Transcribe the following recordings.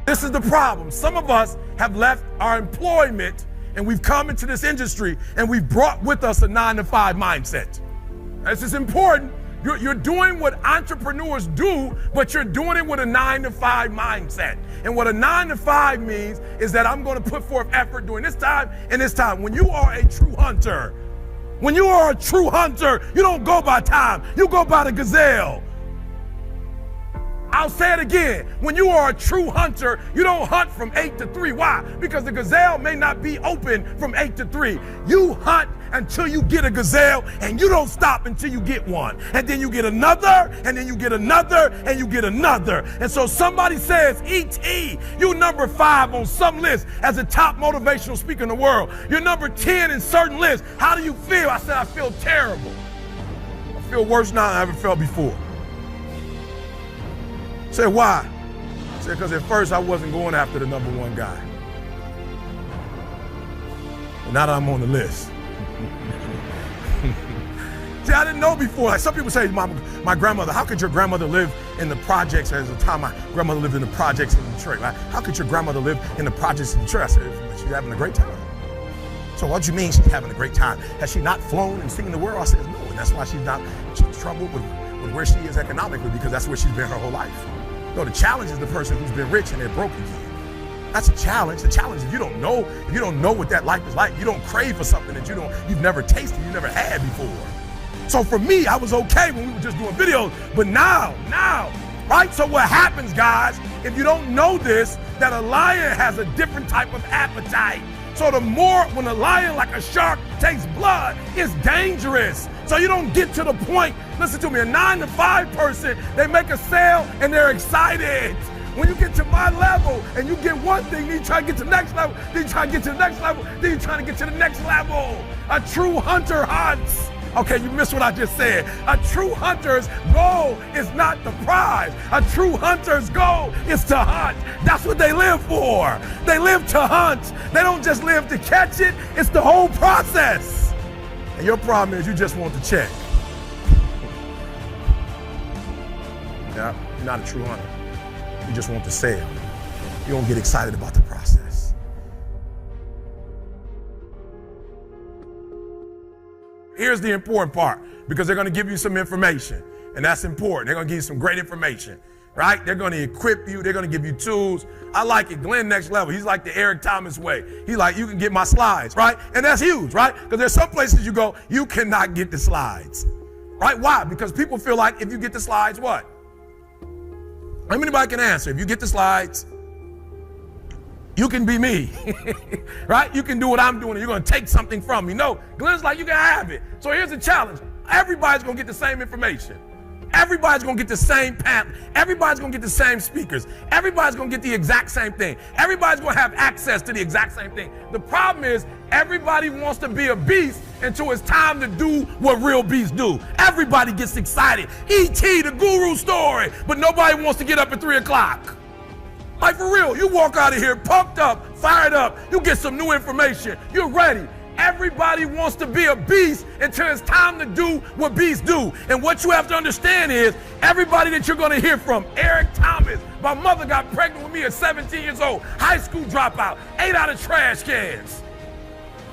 This is the problem. Some of us have left our employment and we've come into this industry and we've brought with us a 9-to-5 mindset. This is important. You're doing what entrepreneurs do, but you're doing it with a 9-to-5 mindset. And what a 9-to-5 means is that I'm going to put forth effort during this time and this time. When you are a true hunter, you don't go by time, you go by the gazelle. I'll say it again. When you are a true hunter, you don't hunt from 8 to 3. Why? Because the gazelle may not be open from 8 to 3. You hunt until you get a gazelle, and you don't stop until you get one. And then you get another, and then you get another, and you get another. And so somebody says, E.T., you number 5 on some list as a top motivational speaker in the world. You're number 10 in certain lists. How do you feel? I said, I feel terrible. I feel worse now than I ever felt before. Say, why? I said, because at first I wasn't going after the number 1 guy. But now that I'm on the list. See, I didn't know before. Like some people say, my grandmother, how could your grandmother live in the projects? As the time my grandmother lived in the projects in Detroit, right? How could your grandmother live in the projects in Detroit? I said, she's having a great time. So what do you mean she's having a great time? Has she not flown and seen the world? I said, no, and that's why she's in trouble with where she is economically, because that's where she's been her whole life. No, the challenge is the person who's been rich and they're broke again. That's a challenge. The challenge, if you don't know what that life is like, you don't crave for something that you've never tasted, you never had before. So for me, I was okay when we were just doing videos, but now, right? So what happens, guys, if you don't know this, that a lion has a different type of appetite. So the more, when a lion, like a shark, takes blood, it's dangerous. So you don't get to the point. Listen to me, a 9-to-5 person, they make a sale and they're excited. When you get to my level and you get one thing, then you try to get to the next level, then you try to get to the next level, then you try to get to the next level. A true hunter hunts. Okay, you missed what I just said. A true hunter's goal is not the prize. A true hunter's goal is to hunt. That's what they live for. They live to hunt. They don't just live to catch it. It's the whole process. And your problem is you just want the check. Yeah, you're not a true hunter. You just want the sale. You don't get excited about the process. Here's the important part, because they're going to give you some information, and that's important. They're going to give you some great information, right? They're going to equip you. They're going to give you tools. I like it. Glenn Next Level. He's like the Eric Thomas way. He's like, you can get my slides, right? And that's huge, right? Because there's some places you go, you cannot get the slides, right? Why? Because people feel like if you get the slides, what? Anybody can answer. If you get the slides, you can be me, right? You can do what I'm doing, and you're going to take something from me. No, Glenn's like, you can have it. So here's the challenge. Everybody's going to get the same information. Everybody's going to get the same panel. Everybody's going to get the same speakers. Everybody's going to get the exact same thing. Everybody's going to have access to the exact same thing. The problem is everybody wants to be a beast until it's time to do what real beasts do. Everybody gets excited. E.T., the guru story, but nobody wants to get up at 3 o'clock. Like for real, you walk out of here pumped up, fired up, you get some new information, you're ready. Everybody wants to be a beast until it's time to do what beasts do. And what you have to understand is everybody that you're going to hear from, Eric Thomas, my mother got pregnant with me at 17 years old, high school dropout, ate out of trash cans,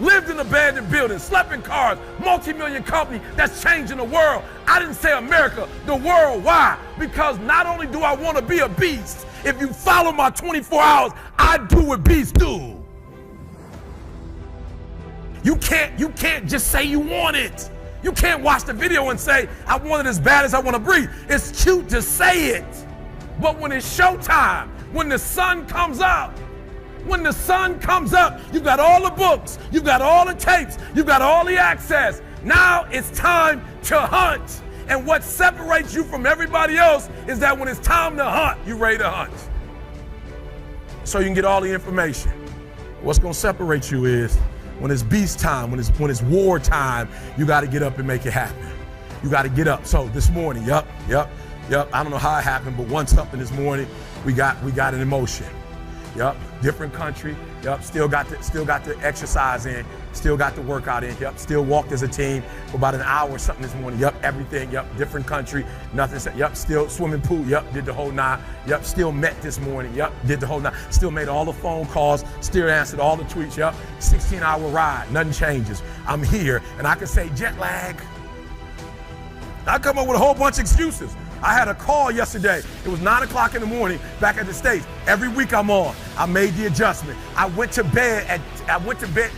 lived in abandoned buildings, slept in cars, multi-million company that's changing the world. I didn't say America, the world. Why? Because not only do I want to be a beast, if you follow my 24 hours, I do what beasts do. You can't just say you want it. You can't watch the video and say, I want it as bad as I want to breathe. It's cute to say it. But when it's showtime, when the sun comes up, you've got all the books, you've got all the tapes, you've got all the access. Now it's time to hunt. And what separates you from everybody else is that when it's time to hunt, you're ready to hunt. So you can get all the information. What's going to separate you is when it's beast time, when it's war time, you got to get up and make it happen. You got to get up. So this morning, yep. I don't know how it happened, but one something this morning, we got an emotion. Yep, different country. Yep, still got the exercise in. Still got the workout in. Yep. Still walked as a team for about an hour or something this morning. Yep. Everything. Yep. Different country. Nothing. Yep. Still swimming pool. Yep. Did the whole 9. Yep. Still met this morning. Yep. Did the whole 9. Still made all the phone calls. Still answered all the tweets. Yep. 16-hour ride. Nothing changes. I'm here, and I can say jet lag. I come up with a whole bunch of excuses. I had a call yesterday. It was 9 o'clock in the morning back at the States. Every week I'm on. I made the adjustment. I went to bed.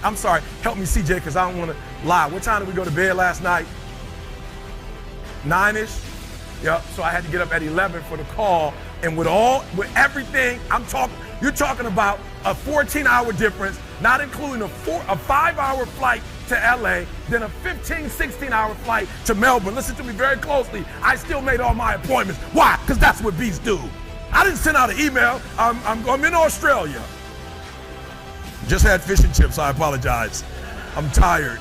I'm sorry, help me CJ, because I don't want to lie. What time did we go to bed last night? 9-ish? Yep, so I had to get up at 11 for the call. And with everything, you're talking about a 14-hour difference, not including a 5-hour flight to LA, then a 16-hour flight to Melbourne. Listen to me very closely. I still made all my appointments. Why? Because that's what beasts do. I didn't send out an email. I'm in Australia. Just had fish and chips. I apologize. I'm tired.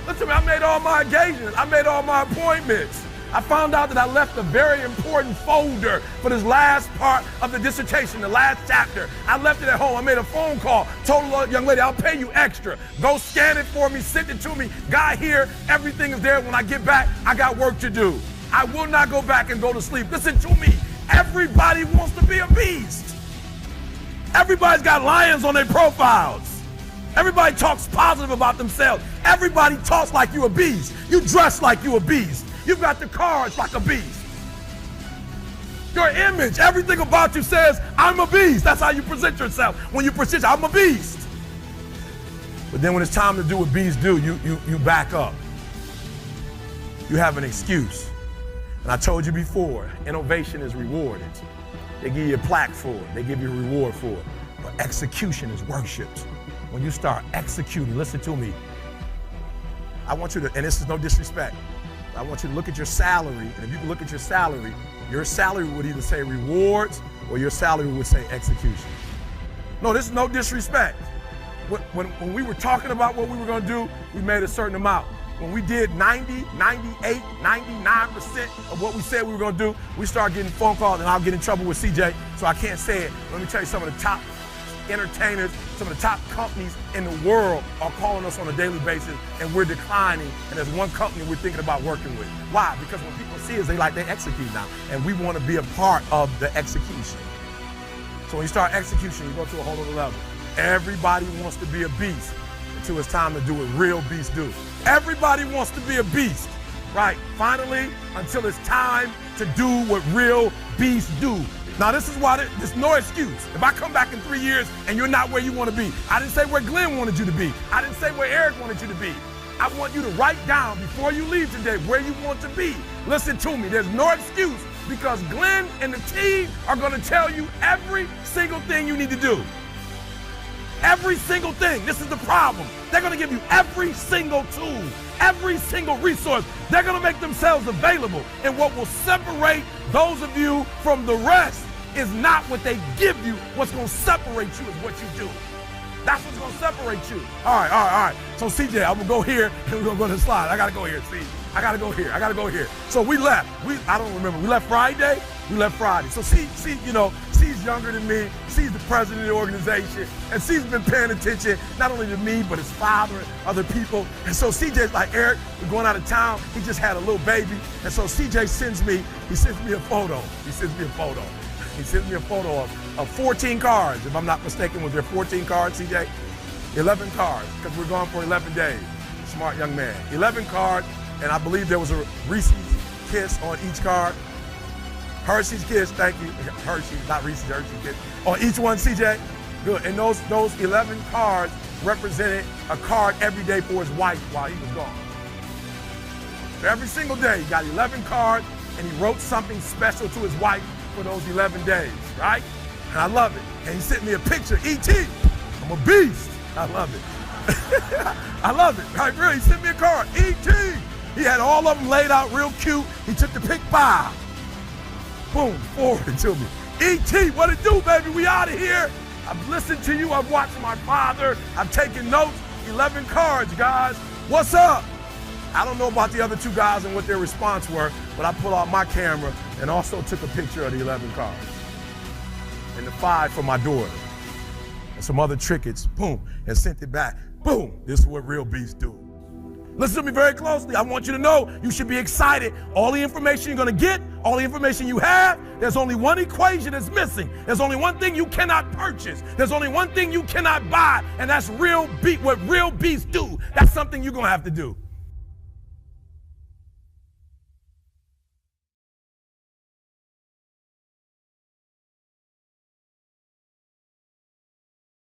Listen to me. I made all my engagements. I made all my appointments. I found out that I left a very important folder for this last part of the dissertation, the last chapter. I left it at home. I made a phone call, told the young lady, I'll pay you extra. Go scan it for me, send it to me. Guy here, everything is there. When I get back, I got work to do. I will not go back and go to sleep. Listen to me. Everybody wants to be a beast. Everybody's got lions on their profiles. Everybody talks positive about themselves. Everybody talks like you a beast. You dress like you a beast. You've got the cards like a beast. Your image, everything about you says, I'm a beast. That's how you present yourself. When you present, I'm a beast. But then when it's time to do what beasts do, you back up. You have an excuse. And I told you before, innovation is rewarded. They give you a plaque for it. They give you a reward for it. But execution is worshipped. When you start executing, listen to me. I want you to, and this is no disrespect, I want you to look at your salary, and if you can look at your salary would either say rewards or your salary would say execution. No, this is no disrespect. When we were talking about what we were gonna do, we made a certain amount. When we did 90, 98, 99% of what we said we were gonna do, we started getting phone calls, and I'll get in trouble with CJ, so I can't say it. Let me tell you, some of the top entertainers, some of the top companies in the world are calling us on a daily basis, and we're declining, and there's one company we're thinking about working with. Why? Because when people see us, they execute now, and we want to be a part of the execution. So when you start execution, you go to a whole other level. Everybody wants to be a beast until it's time to do what real beasts do. Everybody wants to be a beast, right? Finally, until it's time to do what real beasts do. Now, this is why there's no excuse. If I come back in 3 years and you're not where you want to be, I didn't say where Glenn wanted you to be. I didn't say where Eric wanted you to be. I want you to write down before you leave today where you want to be. Listen to me. There's no excuse, because Glenn and the team are going to tell you every single thing you need to do. Every single thing. This is the problem. They're going to give you every single tool, every single resource. They're going to make themselves available. And what will separate those of you from the rest is not what they give you. What's going to separate you is what you do. That's what's going to separate you. All right. So CJ, I'm going to go here, and we're going to go to the slide. I got to go here, see. I got to go here. So we left. I don't remember. We left Friday? We left Friday. So C's younger than me. C's the president of the organization. And C's been paying attention, not only to me, but his father and other people. And so CJ's like, Eric, we're going out of town. He just had a little baby. And so CJ sends me a photo. He sends me a photo of 14 cards, if I'm not mistaken. Was there 14 cards, CJ? 11 cards, because we're gone for 11 days. Smart young man. 11 cards, and I believe there was a Reese's Kiss on each card. Hershey's Kiss, thank you. Hershey, not Reese's, Hershey's Kiss. On each one, CJ? Good. And those 11 cards represented a card every day for his wife while he was gone. So every single day, he got 11 cards, and he wrote something special to his wife for those 11 days, right? And I love it. And he sent me a picture, E.T. I'm a beast. I love it. I love it. Right, really, he sent me a card, E.T. He had all of them laid out real cute. He took the pick 5. Boom, forwarded to me. E.T., what it do, baby? We out of here. I've listened to you. I've watched my father. I've taken notes. 11 cards, guys. What's up? I don't know about the other 2 guys and what their response were, but I pulled out my camera and also took a picture of the 11 cards. And the 5 for my daughter. And some other trinkets, boom, and sent it back. Boom. This is what real beasts do. Listen to me very closely. I want you to know you should be excited. All the information you're going to get, all the information you have, there's only one equation that's missing. There's only one thing you cannot purchase. There's only one thing you cannot buy, and that's what real beasts do. That's something you're going to have to do.